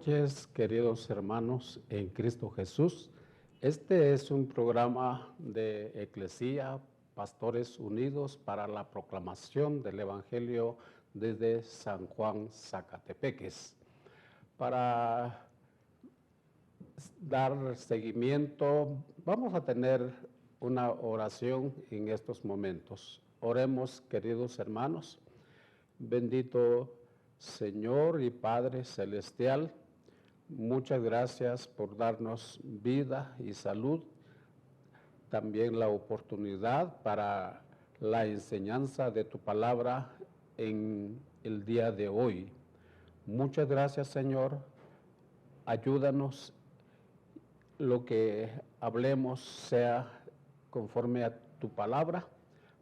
noches, queridos hermanos en Cristo Jesús. Este es un programa de Eclesía, Pastores Unidos para la proclamación del Evangelio desde San Juan, Zacatepeques. Para dar seguimiento, vamos a tener una oración en estos momentos. Oremos, queridos hermanos. Bendito Señor y Padre Celestial, muchas gracias por darnos vida y salud, también la oportunidad para la enseñanza de tu palabra en el día de hoy. Muchas gracias, Señor. Ayúdanos, lo que hablemos sea conforme a tu palabra,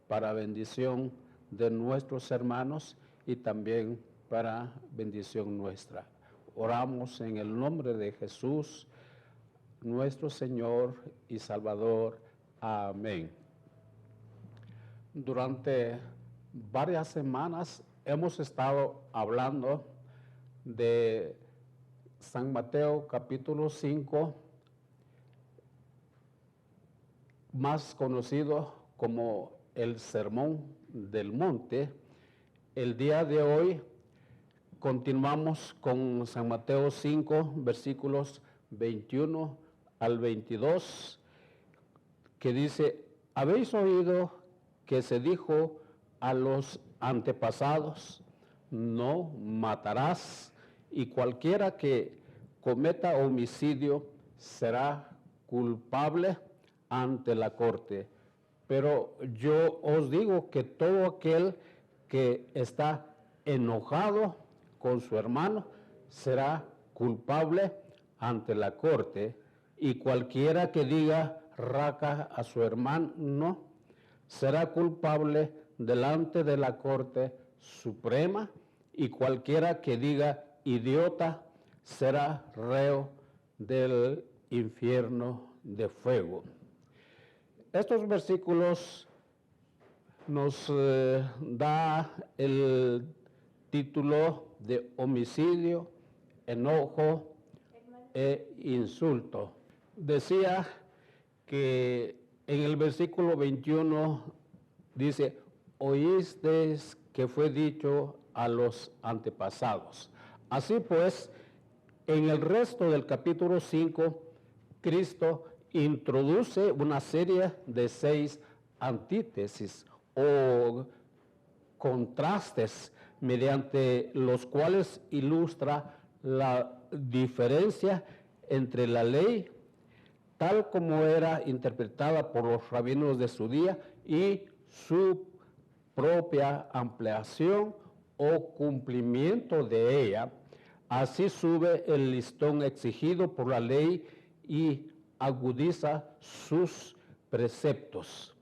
para bendición de nuestros hermanos y también para bendición nuestra. Oramos en el nombre de Jesús, nuestro Señor y Salvador. Amén. Durante varias semanas hemos estado hablando de San Mateo capítulo 5, más conocido como el Sermón del Monte. El día de hoy continuamos con San Mateo 5, versículos 21 al 22, que dice: habéis oído que se dijo a los antepasados, no matarás, y cualquiera que cometa homicidio será culpable ante la corte. Pero yo os digo que todo aquel que está enojado con su hermano será culpable ante la corte, y cualquiera que diga raca a su hermano será culpable delante de la corte suprema, y cualquiera que diga idiota será reo del infierno de fuego. Estos versículos nos da el título de homicidio, enojo e insulto. Decía que en el versículo 21 dice: oísteis que fue dicho a los antepasados. Así pues, en el resto del capítulo 5, Cristo introduce una serie de 6 antítesis o contrastes, mediante los cuales ilustra la diferencia entre la ley tal como era interpretada por los rabinos de su día y su propia ampliación o cumplimiento de ella. Así sube el listón exigido por la ley y agudiza sus preceptos.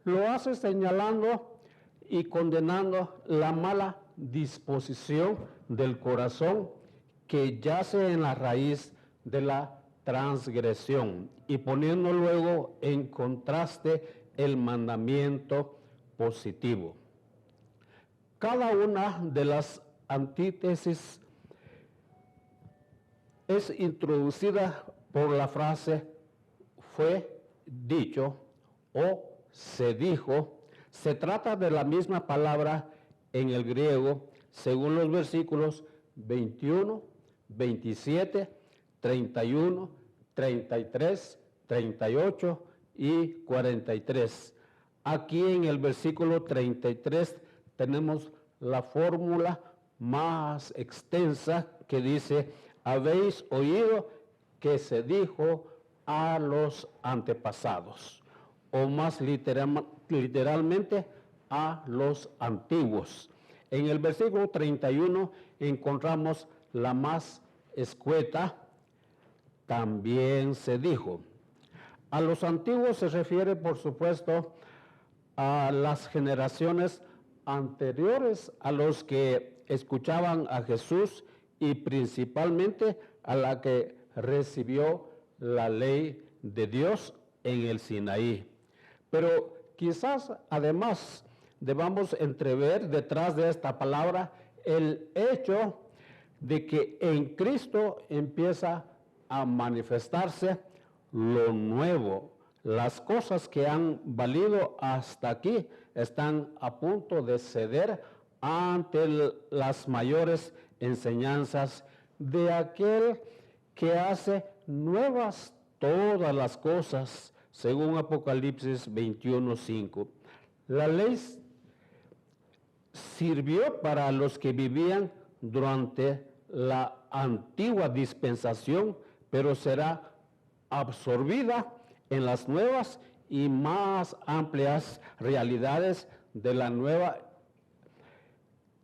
Lo hace señalando y condenando la mala disposición del corazón que yace en la raíz de la transgresión, y poniendo luego en contraste el mandamiento positivo. Cada una de las antítesis es introducida por la frase fue dicho o se dijo. Se trata de la misma palabra en el griego, según los versículos 21, 27, 31, 33, 38 y 43. Aquí en el versículo 33 tenemos la fórmula más extensa que dice: habéis oído que se dijo a los antepasados, o más literalmente a los antiguos. En el versículo 31 encontramos la más escueta: también se dijo. A los antiguos se refiere, por supuesto, a las generaciones anteriores a los que escuchaban a Jesús, y principalmente a la que recibió la ley de Dios en el Sinaí. Pero quizás además debamos entrever detrás de esta palabra el hecho de que en Cristo empieza a manifestarse lo nuevo. Las cosas que han valido hasta aquí están a punto de ceder ante las mayores enseñanzas de aquel que hace nuevas todas las cosas, según Apocalipsis 21:5. La ley sirvió para los que vivían durante la antigua dispensación, pero será absorbida en las nuevas y más amplias realidades de la nueva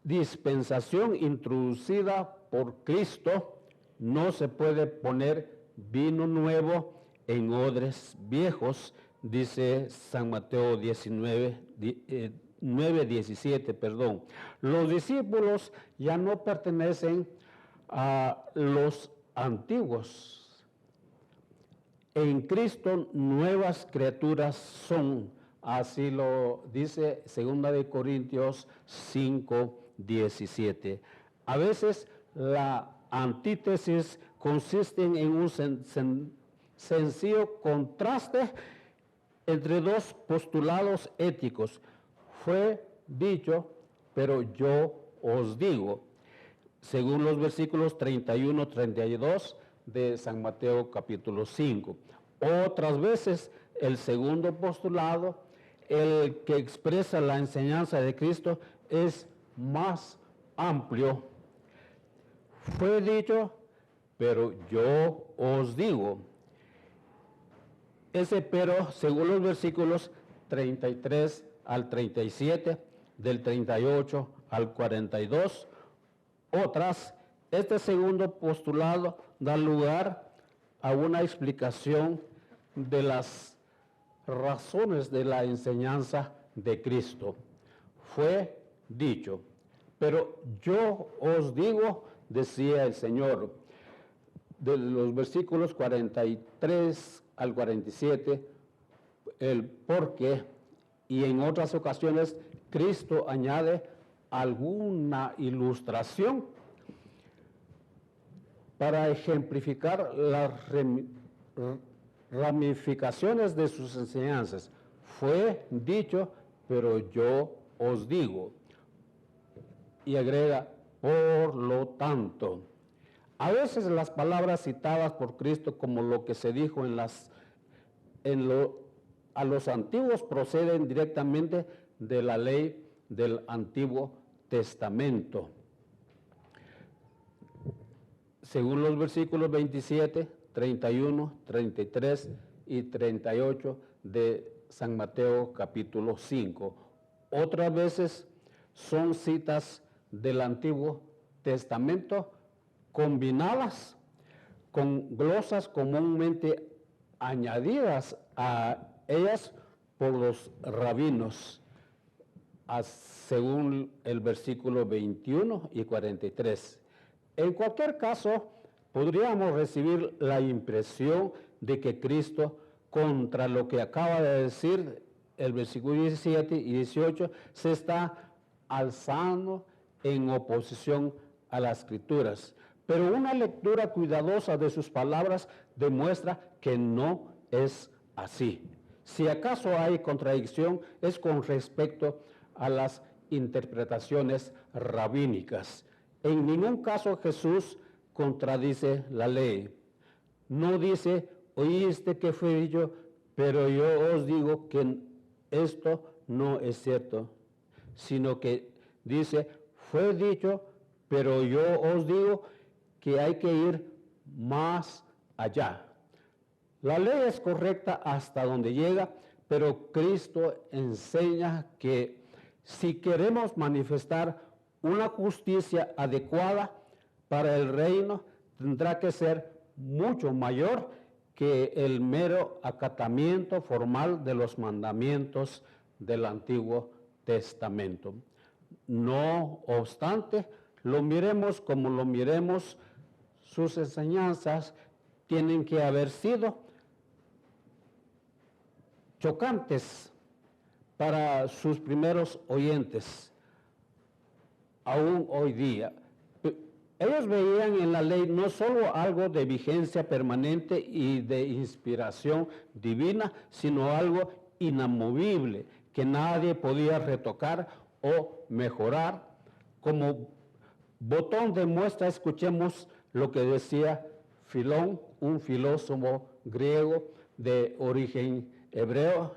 dispensación introducida por Cristo. No se puede poner vino nuevo en odres viejos, dice San Mateo 9:17. Los discípulos ya no pertenecen a los antiguos. En Cristo nuevas criaturas son, así lo dice 2 Corintios 5:17. A veces la antítesis consiste en un sencillo contraste entre dos postulados éticos. Fue dicho, pero yo os digo, según los versículos 31-32 de San Mateo capítulo 5. Otras veces el segundo postulado, el que expresa la enseñanza de Cristo, es más amplio. Fue dicho, pero yo os digo. Ese pero, según los versículos 33 al 37, del 38 al 42, otras, este segundo postulado da lugar a una explicación de las razones de la enseñanza de Cristo. Fue dicho, pero yo os digo, decía el Señor, de los versículos 43 al 47, el por qué, y en otras ocasiones Cristo añade alguna ilustración para ejemplificar las ramificaciones de sus enseñanzas. Fue dicho, pero yo os digo. Y agrega, por lo tanto. A veces las palabras citadas por Cristo como lo que se dijo a los antiguos proceden directamente de la ley del Antiguo Testamento. Según los versículos 27, 31, 33 y 38 de San Mateo capítulo 5. Otras veces son citas del Antiguo Testamento combinadas con glosas comúnmente añadidas a ellas por los rabinos, según el versículo 21 y 43. En cualquier caso, podríamos recibir la impresión de que Cristo, contra lo que acaba de decir el versículo 17 y 18, se está alzando en oposición a las Escrituras. Pero una lectura cuidadosa de sus palabras demuestra que no es así. Si acaso hay contradicción, es con respecto a las interpretaciones rabínicas. En ningún caso Jesús contradice la ley. No dice, oíste que fue dicho, pero yo os digo que esto no es cierto, sino que dice, fue dicho, pero yo os digo que hay que ir más allá. La ley es correcta hasta donde llega, pero Cristo enseña que si queremos manifestar una justicia adecuada para el reino, tendrá que ser mucho mayor que el mero acatamiento formal de los mandamientos del Antiguo Testamento. No obstante, lo miremos como lo miremos, sus enseñanzas tienen que haber sido chocantes para sus primeros oyentes, aún hoy día. Ellos veían en la ley no solo algo de vigencia permanente y de inspiración divina, sino algo inamovible que nadie podía retocar o mejorar. Como botón de muestra, escuchemos lo que decía Filón, un filósofo griego de origen hebreo.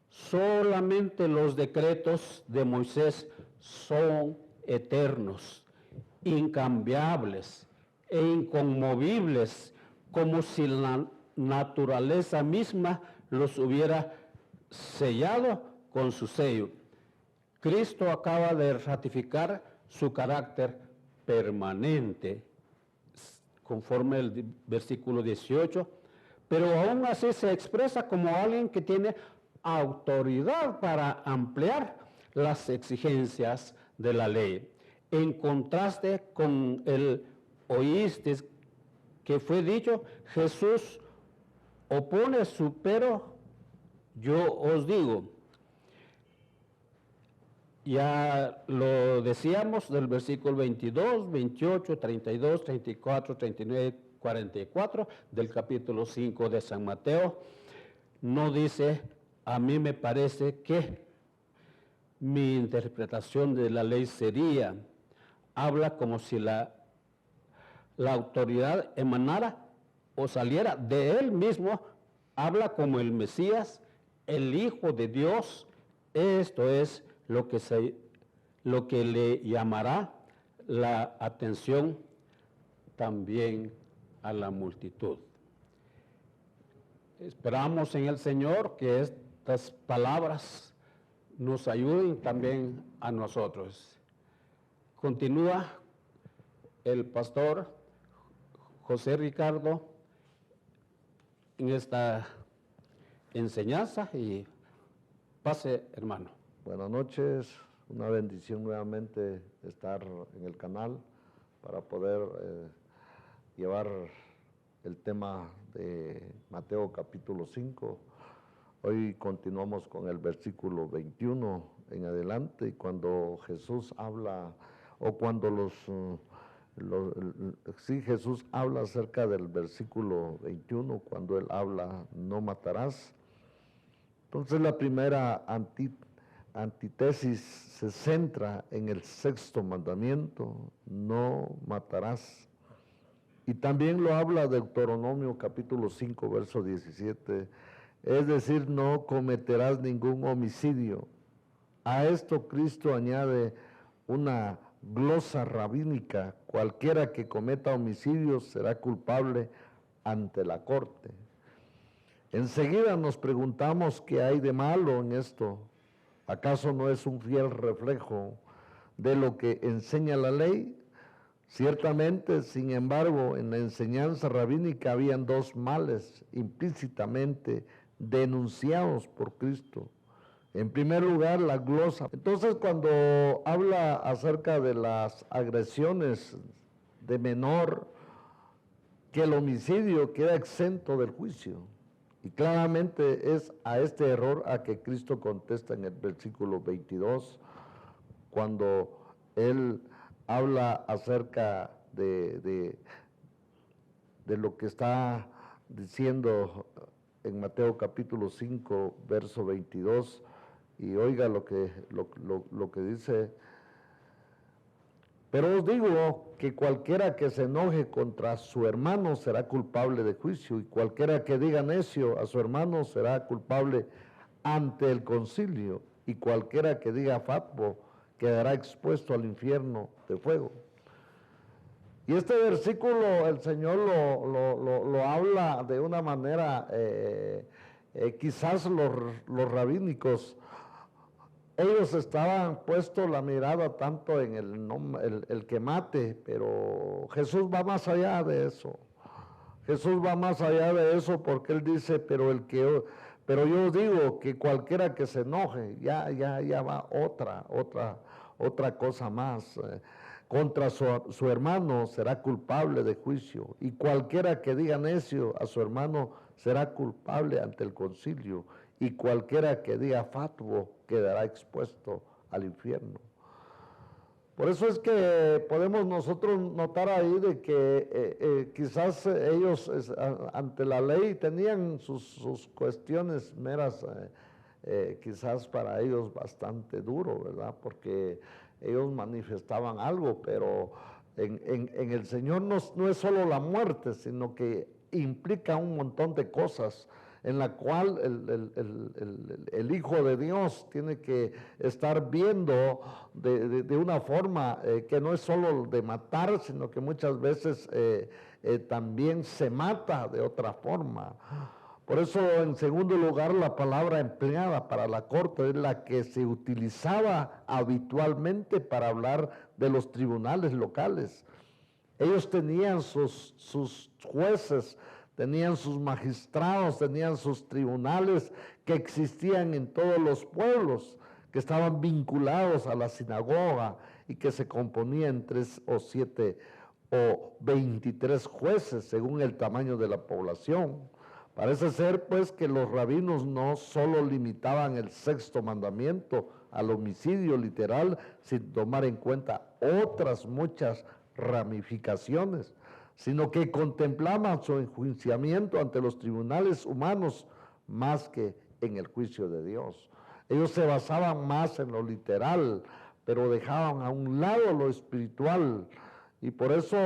Solamente los decretos de Moisés son eternos, incambiables e inconmovibles, como si la naturaleza misma los hubiera sellado con su sello. Cristo acaba de ratificar su carácter permanente, conforme el versículo 18, pero aún así se expresa como alguien que tiene autoridad para ampliar las exigencias de la ley. En contraste con el oíste que fue dicho, Jesús opone su pero, yo os digo. Ya lo decíamos del versículo 22, 28, 32, 34, 39, 44 del capítulo 5 de San Mateo. No dice, a mí me parece que mi interpretación de la ley sería, habla como si la autoridad emanara o saliera de él mismo, habla como el Mesías, el Hijo de Dios. Esto es lo que le llamará la atención también a la multitud. Esperamos en el Señor que estas palabras nos ayuden también a nosotros. Continúa el pastor José Ricardo en esta enseñanza y pase, hermano. Buenas noches, una bendición nuevamente estar en el canal para poder llevar el tema de Mateo capítulo 5. Hoy continuamos con el versículo 21 en adelante, cuando Jesús habla, o cuando Jesús habla acerca del versículo 21, cuando él habla, no matarás. Entonces la primera antítesis se centra en el sexto mandamiento, no matarás. Y también lo habla Deuteronomio capítulo 5, verso 17, es decir, no cometerás ningún homicidio. A esto Cristo añade una glosa rabínica: cualquiera que cometa homicidio será culpable ante la corte. Enseguida nos preguntamos qué hay de malo en esto. ¿Acaso no es un fiel reflejo de lo que enseña la ley? Ciertamente, sin embargo, en la enseñanza rabínica habían dos males implícitamente denunciados por Cristo. En primer lugar, la glosa. Entonces, cuando habla acerca de las agresiones de menor, que el homicidio queda exento del juicio. Y claramente es a este error a que Cristo contesta en el versículo 22, cuando él habla acerca de lo que está diciendo en Mateo capítulo 5, verso 22, y oiga lo que dice: pero os digo que cualquiera que se enoje contra su hermano será culpable de juicio, y cualquiera que diga necio a su hermano será culpable ante el concilio, y cualquiera que diga fatuo quedará expuesto al infierno de fuego. Y este versículo el Señor lo habla de una manera, quizás los rabínicos, ellos estaban puesto la mirada tanto en el que mate, pero Jesús va más allá de eso. Jesús va más allá de eso, porque él dice, pero yo digo que cualquiera que se enoje, ya va otra cosa más. Contra su hermano será culpable de juicio, y cualquiera que diga necio a su hermano será culpable ante el concilio, y cualquiera que diga fatuo quedará expuesto al infierno. Por eso es que podemos nosotros notar ahí de que quizás ellos ante la ley tenían sus cuestiones meras, quizás para ellos bastante duro, ¿verdad? Porque ellos manifestaban algo, pero en el Señor no es solo la muerte, sino que implica un montón de cosas en la cual el Hijo de Dios tiene que estar viendo de una forma que no es solo de matar, sino que muchas veces también se mata de otra forma. Por eso, en segundo lugar, la palabra empleada para la corte es la que se utilizaba habitualmente para hablar de los tribunales locales. Ellos tenían sus jueces, tenían sus magistrados, tenían sus tribunales que existían en todos los pueblos, que estaban vinculados a la sinagoga y que se componían en 3 o 7 o 23 jueces según el tamaño de la población. Parece ser pues que los rabinos no solo limitaban el 6º mandamiento al homicidio literal, sin tomar en cuenta otras muchas ramificaciones, sino que contemplaban su enjuiciamiento ante los tribunales humanos más que en el juicio de Dios. Ellos se basaban más en lo literal, pero dejaban a un lado lo espiritual. Y por eso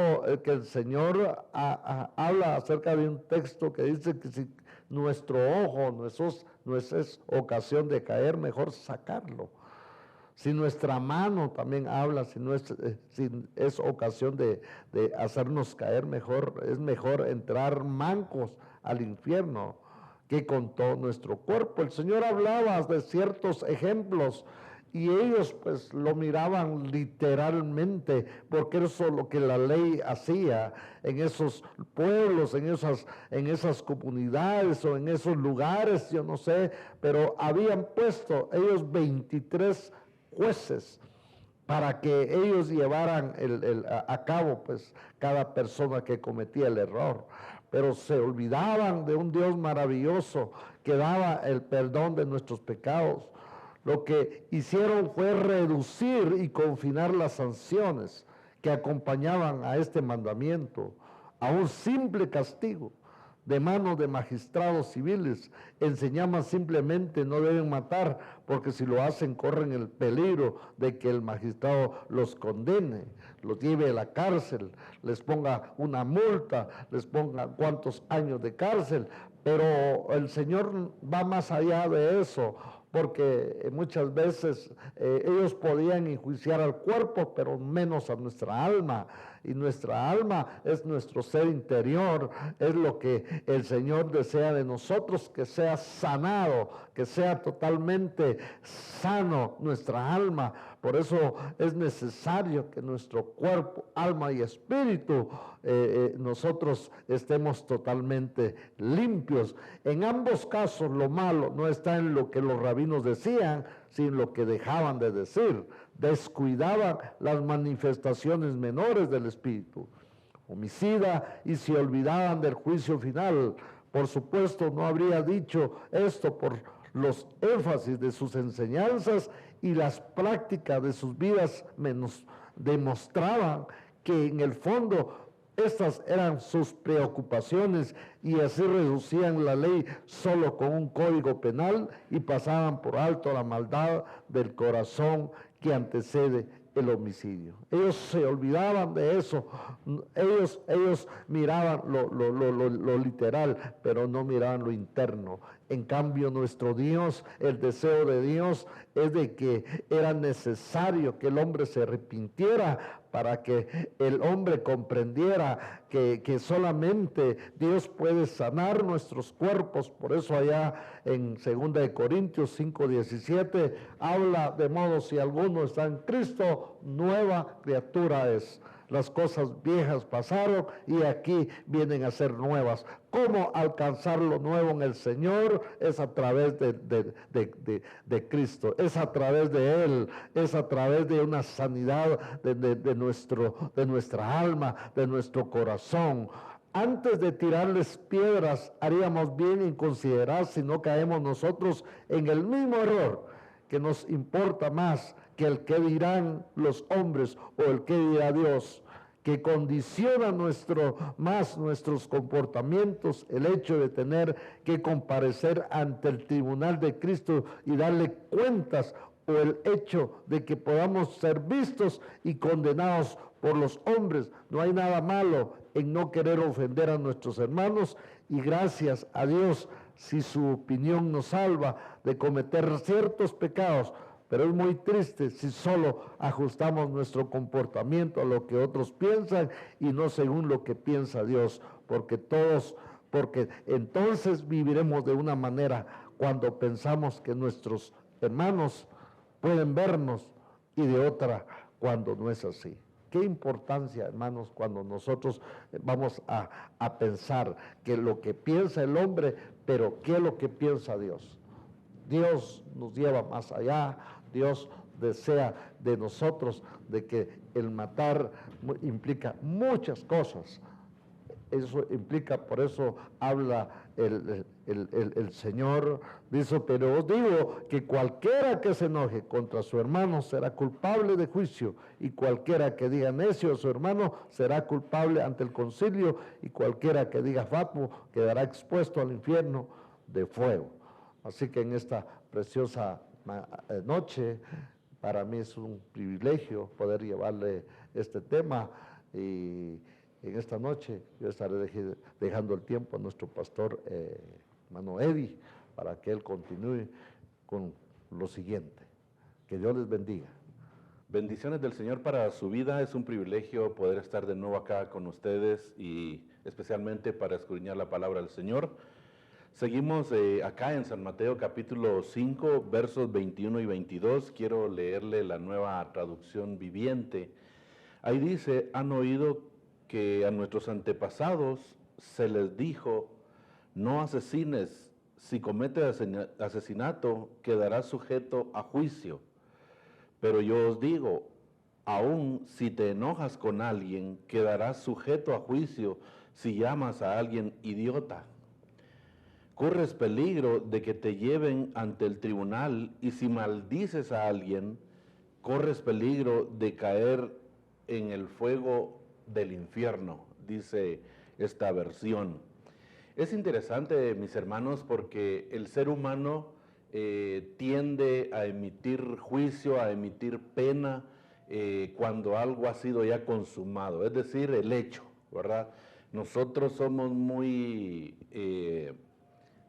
que el Señor habla acerca de un texto que dice que si nuestro ojo no es ocasión de caer, mejor sacarlo. Si nuestra mano también habla, si es ocasión de hacernos caer, es mejor entrar mancos al infierno que con todo nuestro cuerpo. El Señor hablaba de ciertos ejemplos y ellos pues lo miraban literalmente, porque eso es lo que la ley hacía en esos pueblos, en esas comunidades o en esos lugares, yo no sé, pero habían puesto ellos 23 jueces para que ellos llevaran a cabo pues cada persona que cometía el error, pero se olvidaban de un Dios maravilloso que daba el perdón de nuestros pecados. Lo que hicieron fue reducir y confinar las sanciones que acompañaban a este mandamiento a un simple castigo de manos de magistrados civiles. Enseñaban simplemente no deben matar, porque si lo hacen corren el peligro de que el magistrado los condene, los lleve a la cárcel, les ponga una multa, les ponga cuántos años de cárcel. Pero el Señor va más allá de eso, porque muchas veces ellos podían enjuiciar al cuerpo, pero menos a nuestra alma. Y nuestra alma es nuestro ser interior, es lo que el Señor desea de nosotros, que sea sanado, que sea totalmente sano nuestra alma. Por eso es necesario que nuestro cuerpo, alma y espíritu, nosotros estemos totalmente limpios. En ambos casos lo malo no está en lo que los rabinos decían, sino en lo que dejaban de decir. Descuidaban las manifestaciones menores del espíritu homicida y se olvidaban del juicio final. Por supuesto, no habría dicho esto por los énfasis de sus enseñanzas y las prácticas de sus vidas demostraban que en el fondo estas eran sus preocupaciones y así reducían la ley solo con un código penal y pasaban por alto la maldad del corazón que antecede el homicidio. Ellos se olvidaban de eso, ellos miraban lo literal, pero no miraban lo interno. En cambio, nuestro Dios, el deseo de Dios es de que era necesario que el hombre se arrepintiera para que el hombre comprendiera que solamente Dios puede sanar nuestros cuerpos. Por eso allá en 2 Corintios 5:17 habla de modo si alguno está en Cristo, nueva criatura es. Las cosas viejas pasaron y aquí vienen a ser nuevas. ¿Cómo alcanzar lo nuevo en el Señor? Es a través de Cristo, es a través de Él, es a través de una sanidad de nuestra alma, de nuestro corazón. Antes de tirarles piedras, haríamos bien en considerar si no caemos nosotros en el mismo error que nos importa más que el que dirán los hombres o el que dirá Dios, que condiciona nuestros comportamientos, el hecho de tener que comparecer ante el tribunal de Cristo y darle cuentas, o el hecho de que podamos ser vistos y condenados por los hombres. No hay nada malo en no querer ofender a nuestros hermanos, y gracias a Dios si su opinión nos salva de cometer ciertos pecados. Pero es muy triste si solo ajustamos nuestro comportamiento a lo que otros piensan y no según lo que piensa Dios, porque entonces viviremos de una manera cuando pensamos que nuestros hermanos pueden vernos, y de otra cuando no es así. Qué importancia, hermanos, cuando nosotros vamos a pensar que lo que piensa el hombre, pero qué es lo que piensa Dios. Dios nos lleva más allá. Dios desea de nosotros de que el matar implica muchas cosas. Eso implica, por eso habla el Señor, dice: pero os digo que cualquiera que se enoje contra su hermano será culpable de juicio, y cualquiera que diga necio a su hermano será culpable ante el concilio, y cualquiera que diga fatuo quedará expuesto al infierno de fuego. Así que en esta preciosa noche, para mí es un privilegio poder llevarle este tema, y en esta noche yo estaré dejando el tiempo a nuestro pastor hermano Eddie, para que él continúe con lo siguiente. Que Dios les bendiga. Bendiciones del Señor para su vida. Es un privilegio poder estar de nuevo acá con ustedes, y especialmente para escudriñar la palabra del Señor. Seguimos acá en San Mateo capítulo 5, versos 21 y 22. Quiero leerle la Nueva Traducción Viviente. Ahí dice: han oído que a nuestros antepasados se les dijo: no asesines, si cometes asesinato quedarás sujeto a juicio. Pero yo os digo, aun si te enojas con alguien, quedarás sujeto a juicio si llamas a alguien idiota. Corres peligro de que te lleven ante el tribunal, y si maldices a alguien, corres peligro de caer en el fuego del infierno, dice esta versión. Es interesante, mis hermanos, porque el ser humano tiende a emitir juicio, a emitir pena cuando algo ha sido ya consumado, es decir, el hecho, ¿verdad? Nosotros somos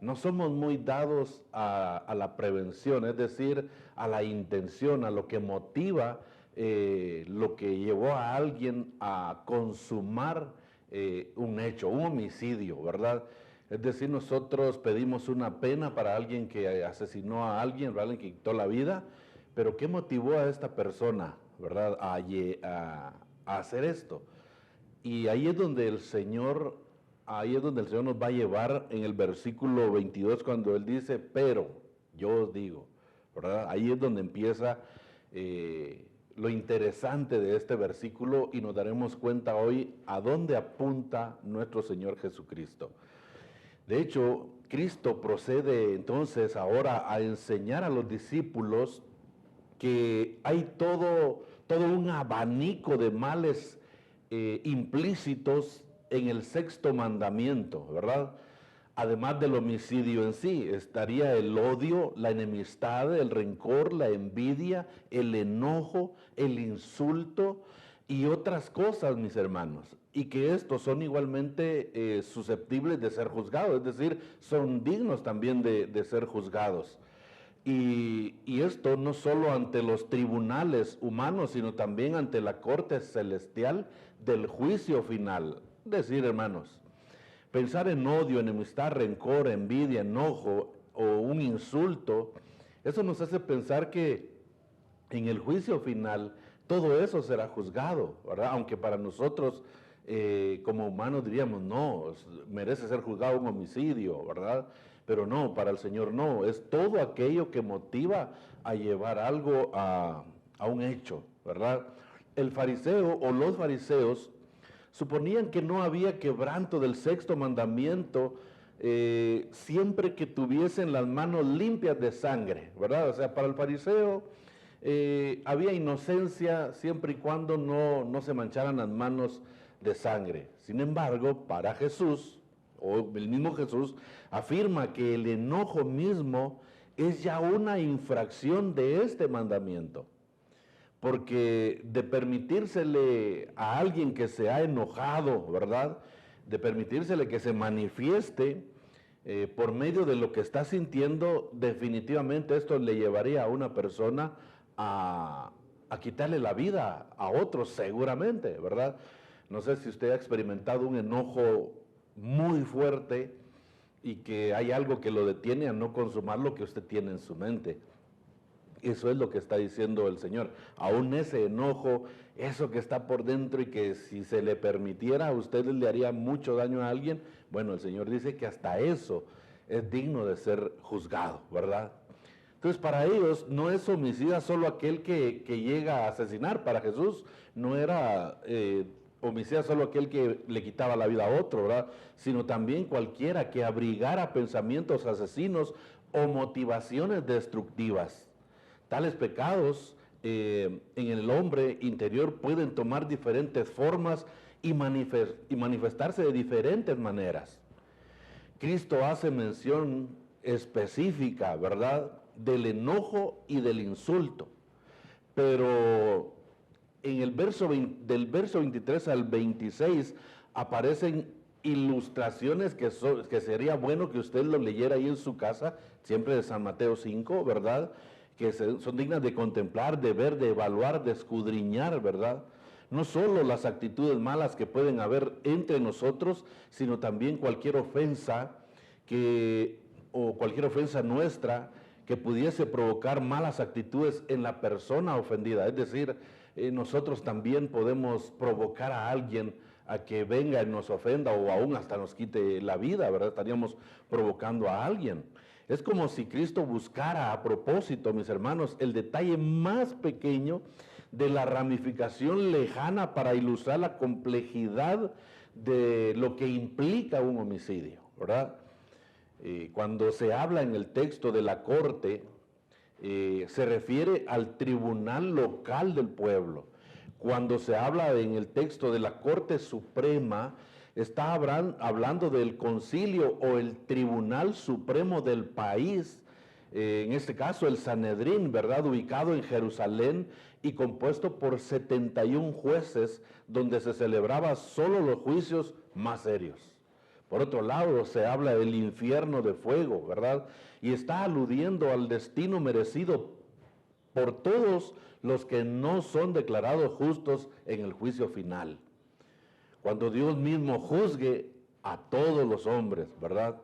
no somos muy dados a la prevención, es decir, a la intención, a lo que motiva, lo que llevó a alguien a consumar un hecho, un homicidio, ¿verdad? Es decir, nosotros pedimos una pena para alguien que asesinó a alguien, ¿verdad? Alguien que quitó la vida, pero ¿qué motivó a esta persona, ¿verdad?, a hacer esto? Y ahí es donde el Señor nos va a llevar en el versículo 22, cuando Él dice: pero yo os digo, ¿verdad? Ahí es donde empieza lo interesante de este versículo, y nos daremos cuenta hoy a dónde apunta nuestro Señor Jesucristo. De hecho, Cristo procede entonces ahora a enseñar a los discípulos que hay todo un abanico de males implícitos en el sexto mandamiento, ¿verdad? Además del homicidio en sí, estaría el odio, la enemistad, el rencor, la envidia, el enojo, el insulto y otras cosas, mis hermanos. Y que estos son igualmente susceptibles de ser juzgados, es decir, son dignos también de ser juzgados. Y esto no solo ante los tribunales humanos, sino también ante la corte celestial del juicio final. Es decir, hermanos, pensar en odio, enemistad, rencor, envidia, enojo o un insulto, eso nos hace pensar que en el juicio final todo eso será juzgado, ¿verdad? Aunque para nosotros como humanos diríamos: no, merece ser juzgado un homicidio, ¿verdad? Pero no, para el Señor no, es todo aquello que motiva a llevar algo a un hecho, ¿verdad? El fariseo o los fariseos suponían que no había quebranto del sexto mandamiento siempre que tuviesen las manos limpias de sangre, ¿verdad? O sea, para el fariseo había inocencia siempre y cuando no se mancharan las manos de sangre. Sin embargo, para Jesús, o el mismo Jesús, afirma que el enojo mismo es ya una infracción de este mandamiento. Porque de permitírsele a alguien que se ha enojado, ¿verdad?, de permitírsele que se manifieste por medio de lo que está sintiendo, definitivamente esto le llevaría a una persona a quitarle la vida a otros seguramente, ¿verdad? No sé si usted ha experimentado un enojo muy fuerte y que hay algo que lo detiene a no consumar lo que usted tiene en su mente. Eso es lo que está diciendo el Señor. Aún ese enojo, eso que está por dentro y que si se le permitiera a usted le haría mucho daño a alguien, bueno, el Señor dice que hasta eso es digno de ser juzgado, ¿verdad? Entonces, para ellos no es homicida solo aquel que llega a asesinar. Para Jesús no era homicida solo aquel que le quitaba la vida a otro, ¿verdad? Sino también cualquiera que abrigara pensamientos asesinos o motivaciones destructivas. Tales pecados en el hombre interior pueden tomar diferentes formas y manifestarse de diferentes maneras. Cristo hace mención específica, ¿verdad?, del enojo y del insulto. Pero en el del verso 23 al 26 aparecen ilustraciones que sería bueno que usted lo leyera ahí en su casa, siempre de San Mateo 5, ¿verdad?, que son dignas de contemplar, de ver, de evaluar, de escudriñar, ¿verdad? No solo las actitudes malas que pueden haber entre nosotros, sino también cualquier ofensa o cualquier ofensa nuestra que pudiese provocar malas actitudes en la persona ofendida. Es decir, nosotros también podemos provocar a alguien a que venga y nos ofenda o aún hasta nos quite la vida, ¿verdad? Estaríamos provocando a alguien. Es como si Cristo buscara a propósito, mis hermanos, el detalle más pequeño de la ramificación lejana para ilustrar la complejidad de lo que implica un homicidio, ¿verdad? Cuando se habla en el texto de la corte, se refiere al tribunal local del pueblo. Cuando se habla en el texto de la Corte Suprema, está hablando del concilio o el tribunal supremo del país, en este caso el Sanedrín, ¿verdad?, ubicado en Jerusalén y compuesto por 71 jueces, donde se celebraba solo los juicios más serios. Por otro lado, se habla del infierno de fuego, ¿verdad?, y está aludiendo al destino merecido por todos los que no son declarados justos en el juicio final, cuando Dios mismo juzgue a todos los hombres, ¿verdad?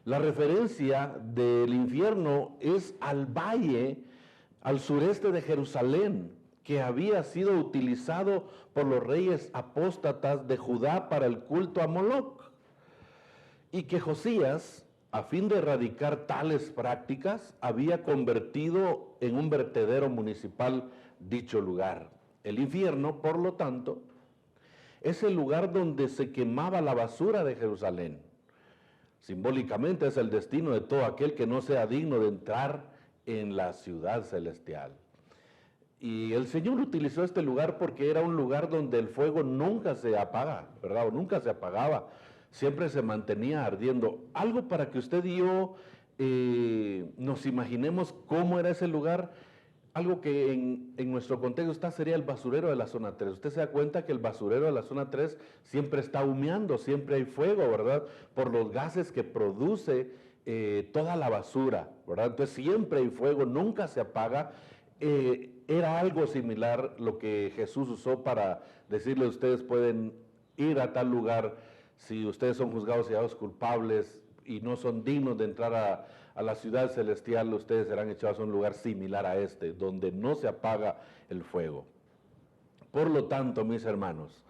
La referencia del infierno es al valle al sureste de Jerusalén, que había sido utilizado por los reyes apóstatas de Judá para el culto a Moloc, y que Josías, a fin de erradicar tales prácticas, había convertido en un vertedero municipal dicho lugar. El infierno, por lo tanto, es el lugar donde se quemaba la basura de Jerusalén. Simbólicamente es el destino de todo aquel que no sea digno de entrar en la ciudad celestial. Y el Señor utilizó este lugar porque era un lugar donde el fuego nunca se apaga, ¿verdad? O nunca se apagaba, siempre se mantenía ardiendo. Algo para que usted y yo nos imaginemos cómo era ese lugar. Algo que en nuestro contexto sería el basurero de la zona 3. Usted se da cuenta que el basurero de la zona 3 siempre está humeando, siempre hay fuego, ¿verdad? Por los gases que produce toda la basura, ¿verdad? Entonces siempre hay fuego, nunca se apaga. Era algo similar lo que Jesús usó para decirle: ustedes pueden ir a tal lugar si ustedes son juzgados y hallados culpables y no son dignos de entrar a la ciudad celestial, ustedes serán echados a un lugar similar a este, donde no se apaga el fuego. Por lo tanto, mis hermanos,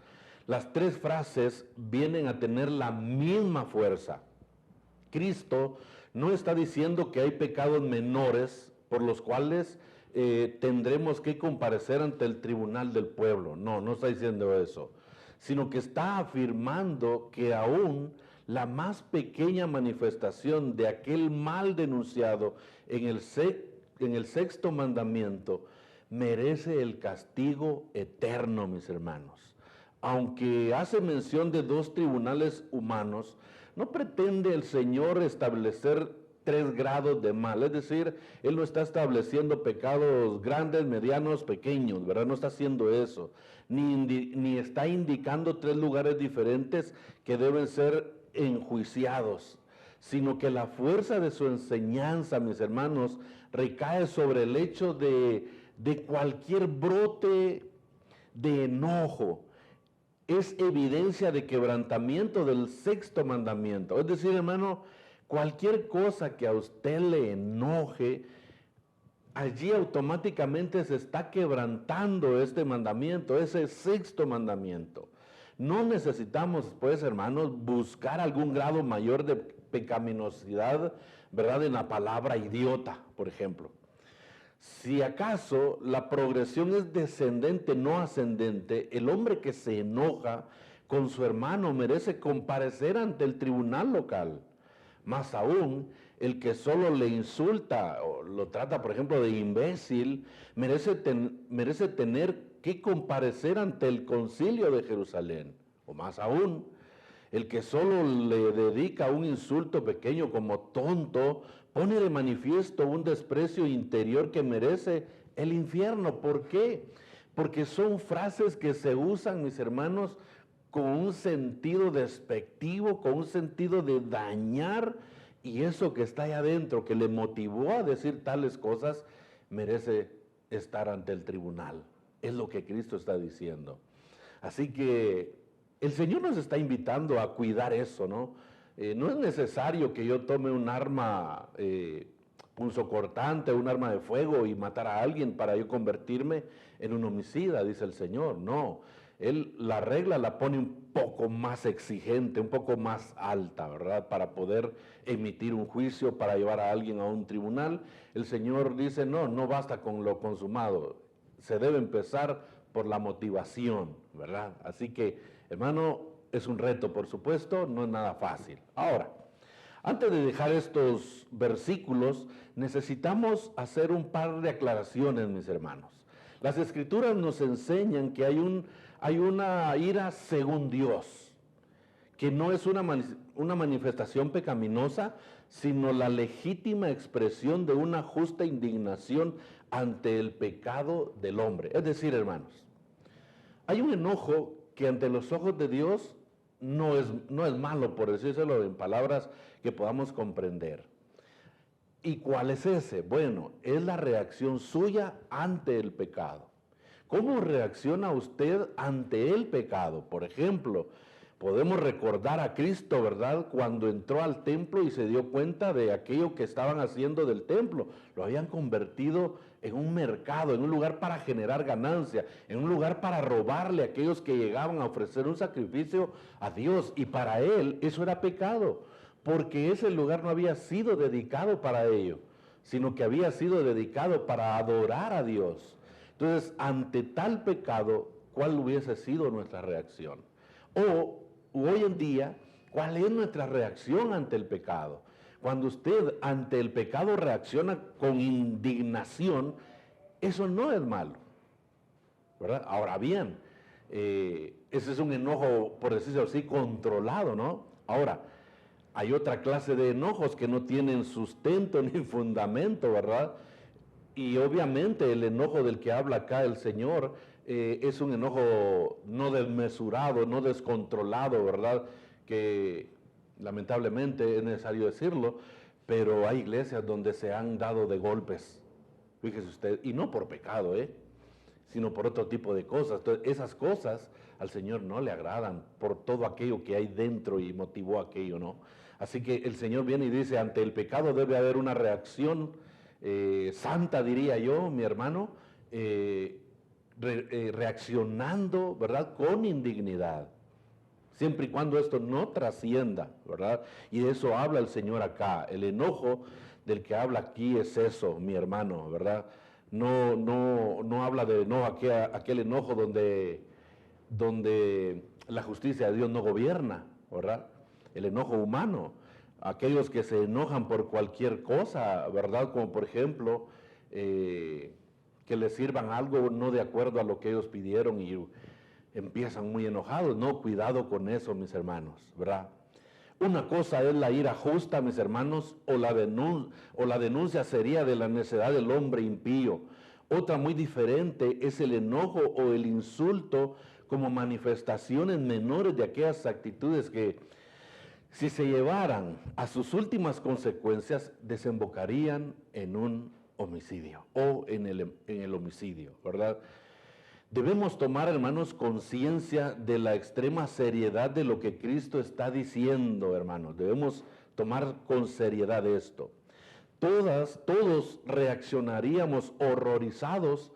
las tres frases vienen a tener la misma fuerza. Cristo no está diciendo que hay pecados menores por los cuales tendremos que comparecer ante el tribunal del pueblo. No está diciendo eso, sino que está afirmando que aún la más pequeña manifestación de aquel mal denunciado en el sexto mandamiento merece el castigo eterno, mis hermanos. Aunque hace mención de 2 tribunales humanos, no pretende el Señor establecer 3 grados de mal, es decir, Él no está estableciendo pecados grandes, medianos, pequeños, ¿verdad? No está haciendo eso, ni está indicando 3 lugares diferentes que deben ser enjuiciados, sino que la fuerza de su enseñanza, mis hermanos, recae sobre el hecho de cualquier brote de enojo. Es evidencia de quebrantamiento del sexto mandamiento. Es decir, hermano, cualquier cosa que a usted le enoje, allí automáticamente se está quebrantando este mandamiento, ese sexto mandamiento. No necesitamos, pues, hermanos, buscar algún grado mayor de pecaminosidad, ¿verdad? En la palabra idiota, por ejemplo. Si acaso la progresión es descendente, no ascendente, el hombre que se enoja con su hermano merece comparecer ante el tribunal local. Más aún, el que solo le insulta o lo trata, por ejemplo, de imbécil, merece tener que comparecer ante el concilio de Jerusalén. O más aún, el que solo le dedica un insulto pequeño como tonto, pone de manifiesto un desprecio interior que merece el infierno. ¿Por qué? Porque son frases que se usan, mis hermanos, con un sentido despectivo, con un sentido de dañar, y eso que está ahí adentro, que le motivó a decir tales cosas, merece estar ante el tribunal. Es lo que Cristo está diciendo. Así que el Señor nos está invitando a cuidar eso, ¿no? No es necesario que yo tome un arma punzocortante, un arma de fuego y matar a alguien para yo convertirme en un homicida, dice el Señor. No, Él la regla la pone un poco más exigente, un poco más alta, ¿verdad? Para poder emitir un juicio, para llevar a alguien a un tribunal. El Señor dice, no basta con lo consumado, se debe empezar por la motivación, ¿verdad? Así que, hermano, es un reto, por supuesto, no es nada fácil. Ahora, antes de dejar estos versículos, necesitamos hacer un par de aclaraciones, mis hermanos. Las Escrituras nos enseñan que hay una ira según Dios, que no es una manifestación pecaminosa, sino la legítima expresión de una justa indignación ante el pecado del hombre. Es decir, hermanos, hay un enojo que ante los ojos de Dios no es malo, por decírselo en palabras que podamos comprender. ¿Y cuál es ese? Bueno, es la reacción suya ante el pecado. ¿Cómo reacciona usted ante el pecado? Por ejemplo, podemos recordar a Cristo, ¿verdad? Cuando entró al templo y se dio cuenta de aquello que estaban haciendo del templo. Lo habían convertido en un mercado, en un lugar para generar ganancia, en un lugar para robarle a aquellos que llegaban a ofrecer un sacrificio a Dios. Y para él eso era pecado, porque ese lugar no había sido dedicado para ello, sino que había sido dedicado para adorar a Dios. Entonces, ante tal pecado, ¿cuál hubiese sido nuestra reacción? O hoy en día, ¿cuál es nuestra reacción ante el pecado? Cuando usted ante el pecado reacciona con indignación, eso no es malo, ¿verdad? Ahora bien, ese es un enojo, por decirlo así, controlado, ¿no? Ahora, hay otra clase de enojos que no tienen sustento ni fundamento, ¿verdad? Y obviamente el enojo del que habla acá el Señor es un enojo no desmesurado, no descontrolado, ¿verdad? Que lamentablemente es necesario decirlo, pero hay iglesias donde se han dado de golpes, fíjese usted, y no por pecado, sino por otro tipo de cosas. Entonces, esas cosas al Señor no le agradan por todo aquello que hay dentro y motivó aquello, ¿no? Así que el Señor viene y dice, ante el pecado debe haber una reacción santa, diría yo, mi hermano, reaccionando, ¿verdad?, con indignidad, siempre y cuando esto no trascienda, ¿verdad? Y de eso habla el Señor acá. El enojo del que habla aquí es eso, mi hermano, ¿verdad? No habla de aquel enojo donde la justicia de Dios no gobierna, ¿verdad? el enojo humano. Aquellos que se enojan por cualquier cosa, ¿verdad? Como por ejemplo, que les sirvan algo no de acuerdo a lo que ellos pidieron y empiezan muy enojados. No, cuidado con eso, mis hermanos, ¿verdad? Una cosa es la ira justa, mis hermanos, o la denuncia sería de la necedad del hombre impío. Otra muy diferente es el enojo o el insulto como manifestaciones menores de aquellas actitudes que, si se llevaran a sus últimas consecuencias, desembocarían en un homicidio o en el homicidio, ¿verdad? Debemos tomar, hermanos, conciencia de la extrema seriedad de lo que Cristo está diciendo, hermanos. Debemos tomar con seriedad esto. Todos reaccionaríamos horrorizados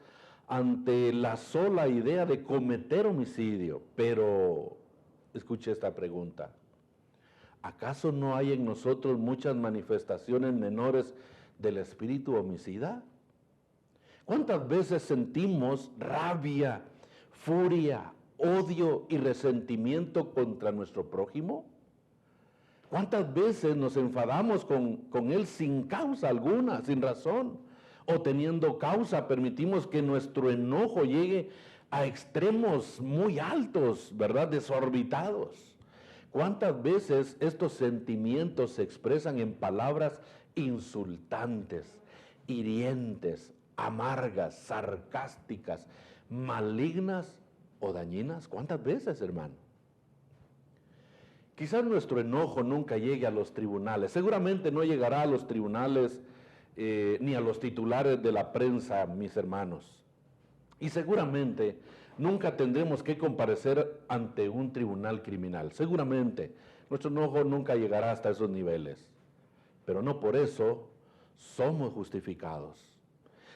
ante la sola idea de cometer homicidio. Pero, escuche esta pregunta. ¿Acaso no hay en nosotros muchas manifestaciones menores del espíritu homicida? ¿Cuántas veces sentimos rabia, furia, odio y resentimiento contra nuestro prójimo? ¿Cuántas veces nos enfadamos con él sin causa alguna, sin razón? O teniendo causa, permitimos que nuestro enojo llegue a extremos muy altos, ¿verdad? Desorbitados. ¿Cuántas veces estos sentimientos se expresan en palabras insultantes, hirientes, amargas, sarcásticas, malignas o dañinas? ¿Cuántas veces, hermano? Quizás nuestro enojo nunca llegue a los tribunales. Seguramente no llegará a los tribunales ni a los titulares de la prensa, mis hermanos. Y seguramente nunca tendremos que comparecer ante un tribunal criminal. Seguramente nuestro enojo nunca llegará hasta esos niveles. Pero no por eso somos justificados.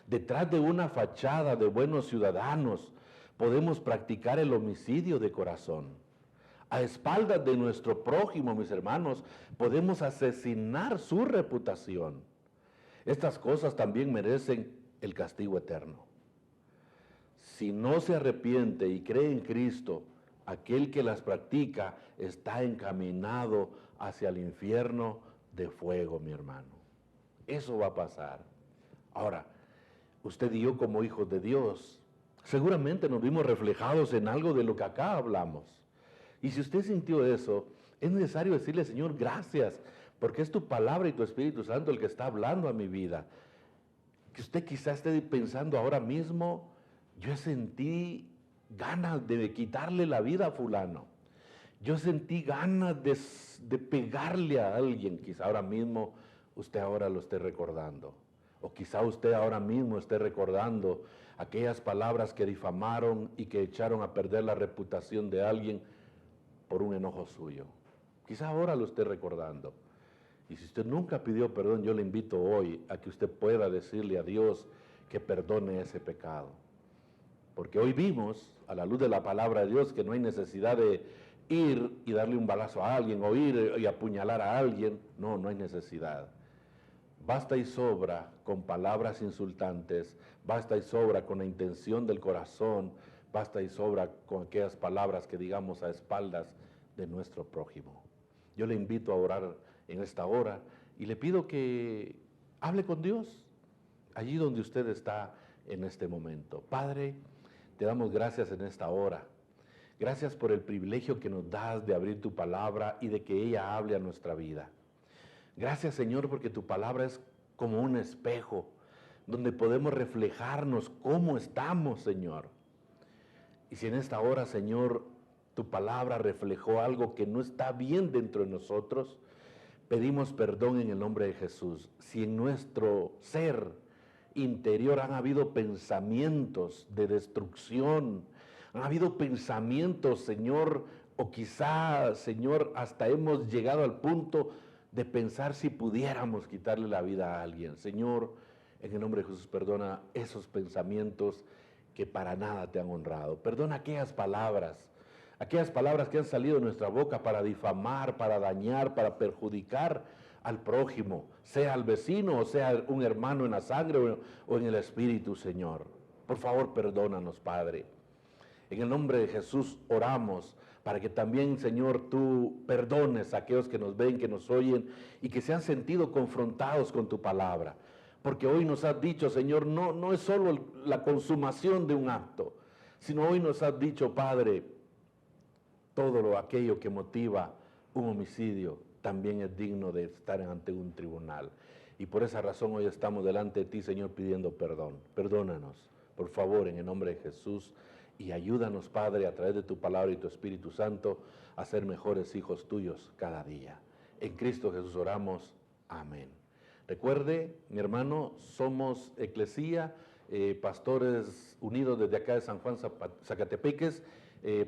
Detrás de una fachada de buenos ciudadanos podemos practicar el homicidio de corazón. A espaldas de nuestro prójimo, mis hermanos, podemos asesinar su reputación. Estas cosas también merecen el castigo eterno. Si no se arrepiente y cree en Cristo, aquel que las practica está encaminado hacia el infierno de fuego, mi hermano. Eso va a pasar. Ahora, usted y yo como hijos de Dios, seguramente nos vimos reflejados en algo de lo que acá hablamos. Y si usted sintió eso, es necesario decirle, Señor, gracias, porque es tu palabra y tu Espíritu Santo el que está hablando a mi vida. Que usted quizás esté pensando ahora mismo, yo sentí ganas de quitarle la vida a fulano. Yo sentí ganas de pegarle a alguien. Quizá ahora mismo usted ahora lo esté recordando. O quizá usted ahora mismo esté recordando aquellas palabras que difamaron y que echaron a perder la reputación de alguien por un enojo suyo. Quizá ahora lo esté recordando. Y si usted nunca pidió perdón, yo le invito hoy a que usted pueda decirle a Dios que perdone ese pecado. Porque hoy vimos, a la luz de la palabra de Dios, que no hay necesidad de ir y darle un balazo a alguien o ir y apuñalar a alguien. No, no hay necesidad. Basta y sobra con palabras insultantes, basta y sobra con la intención del corazón, basta y sobra con aquellas palabras que digamos a espaldas de nuestro prójimo. Yo le invito a orar en esta hora y le pido que hable con Dios allí donde usted está en este momento. Padre, te damos gracias en esta hora. Gracias por el privilegio que nos das de abrir tu palabra y de que ella hable a nuestra vida. Gracias, Señor, porque tu palabra es como un espejo donde podemos reflejarnos cómo estamos, Señor. Y si en esta hora, Señor, tu palabra reflejó algo que no está bien dentro de nosotros, pedimos perdón en el nombre de Jesús. Si en nuestro ser interior han habido pensamientos de destrucción, han habido pensamientos, Señor, o quizá, Señor, hasta hemos llegado al punto de pensar si pudiéramos quitarle la vida a alguien. Señor, en el nombre de Jesús, perdona esos pensamientos que para nada te han honrado. Perdona aquellas palabras que han salido de nuestra boca para difamar, para dañar, para perjudicar al prójimo, sea al vecino o sea un hermano en la sangre o en el espíritu, Señor. Por favor, perdónanos, Padre. En el nombre de Jesús oramos para que también, Señor, tú perdones a aquellos que nos ven, que nos oyen y que se han sentido confrontados con tu palabra. Porque hoy nos has dicho, Señor, no es solo la consumación de un acto, sino hoy nos has dicho, Padre, todo aquello que motiva un homicidio también es digno de estar ante un tribunal. Y por esa razón hoy estamos delante de ti, Señor, pidiendo perdón. Perdónanos, por favor, en el nombre de Jesús. Y ayúdanos, Padre, a través de tu palabra y tu Espíritu Santo, a ser mejores hijos tuyos cada día. En Cristo Jesús oramos. Amén. Recuerde, mi hermano, somos Eclesía, Pastores Unidos desde acá de San Juan, Zacatepeques,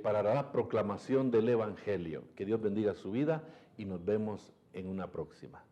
para la proclamación del Evangelio. Que Dios bendiga su vida y nos vemos en una próxima.